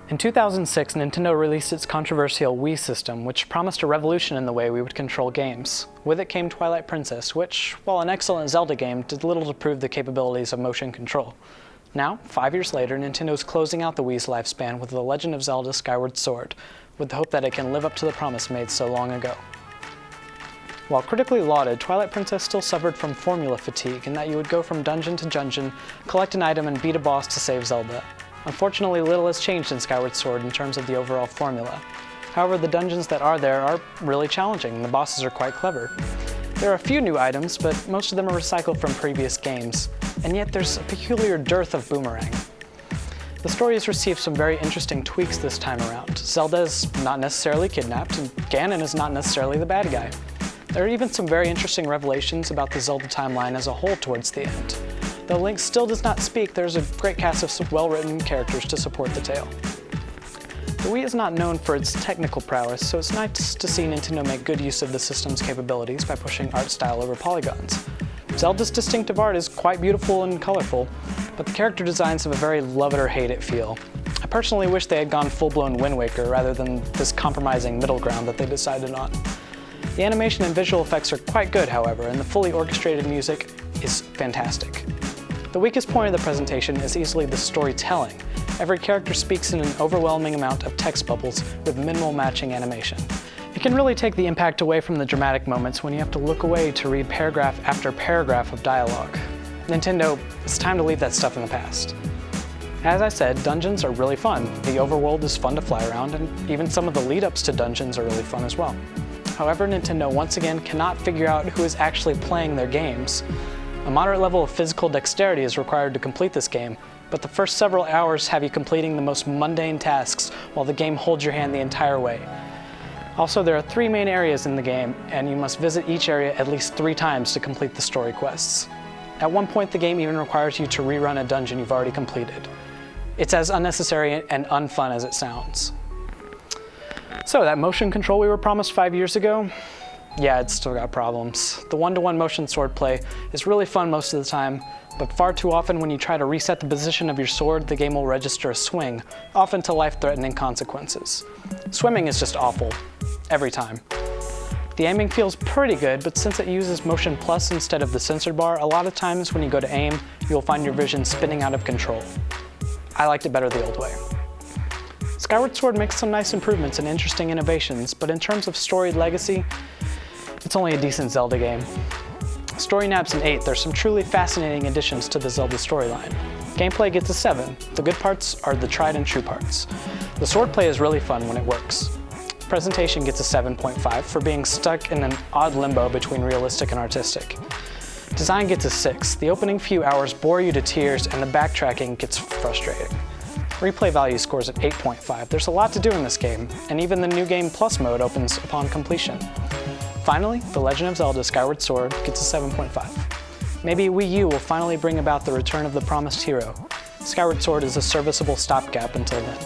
In 2006, Nintendo released its controversial Wii system, which promised a revolution in the way we would control games. With it came Twilight Princess, which, while an excellent Zelda game, did little to prove the capabilities of motion control. Now, 5 years later, Nintendo's closing out the Wii's lifespan with The Legend of Zelda Skyward Sword, with the hope that it can live up to the promise made so long ago. While critically lauded, Twilight Princess still suffered from formula fatigue in that you would go from dungeon to dungeon, collect an item, and beat a boss to save Zelda. Unfortunately, little has changed in Skyward Sword in terms of the overall formula. However, the dungeons that are there are really challenging, and the bosses are quite clever. There are a few new items, but most of them are recycled from previous games, and yet there's a peculiar dearth of boomerang. The story has received some very interesting tweaks this time around. Zelda is not necessarily kidnapped, and Ganon is not necessarily the bad guy. There are even some very interesting revelations about the Zelda timeline as a whole towards the end. Though Link still does not speak, there's a great cast of well-written characters to support the tale. The Wii is not known for its technical prowess, so it's nice to see Nintendo make good use of the system's capabilities by pushing art style over polygons. Zelda's distinctive art is quite beautiful and colorful, but the character designs have a very love it or hate it feel. I personally wish they had gone full-blown Wind Waker rather than this compromising middle ground that they decided on. The animation and visual effects are quite good, however, and the fully orchestrated music is fantastic. The weakest point of the presentation is easily the storytelling. Every character speaks in an overwhelming amount of text bubbles with minimal matching animation. It can really take the impact away from the dramatic moments when you have to look away to read paragraph after paragraph of dialogue. Nintendo, it's time to leave that stuff in the past. As I said, dungeons are really fun. The overworld is fun to fly around, and even some of the lead-ups to dungeons are really fun as well. However, Nintendo once again cannot figure out who is actually playing their games. A moderate level of physical dexterity is required to complete this game, but the first several hours have you completing the most mundane tasks while the game holds your hand the entire way. Also, there are 3 main areas in the game, and you must visit each area at least 3 times to complete the story quests. At one point, the game even requires you to rerun a dungeon you've already completed. It's as unnecessary and unfun as it sounds. So, that motion control we were promised 5 years ago? Yeah, it's still got problems. The one-to-one motion swordplay is really fun most of the time, but far too often when you try to reset the position of your sword, the game will register a swing, often to life-threatening consequences. Swimming is just awful, every time. The aiming feels pretty good, but since it uses Motion Plus instead of the sensor bar, a lot of times when you go to aim, you'll find your vision spinning out of control. I liked it better the old way. Skyward Sword makes some nice improvements and interesting innovations, but in terms of storied legacy, it's only a decent Zelda game. Story naps an 8, there's some truly fascinating additions to the Zelda storyline. Gameplay gets a 7, the good parts are the tried and true parts. The swordplay is really fun when it works. Presentation gets a 7.5 for being stuck in an odd limbo between realistic and artistic. Design gets a 6, the opening few hours bore you to tears and the backtracking gets frustrating. Replay value scores at 8.5, there's a lot to do in this game, and even the New Game Plus mode opens upon completion. Finally, The Legend of Zelda Skyward Sword gets a 7.5. Maybe Wii U will finally bring about the return of the promised hero. Skyward Sword is a serviceable stopgap until then.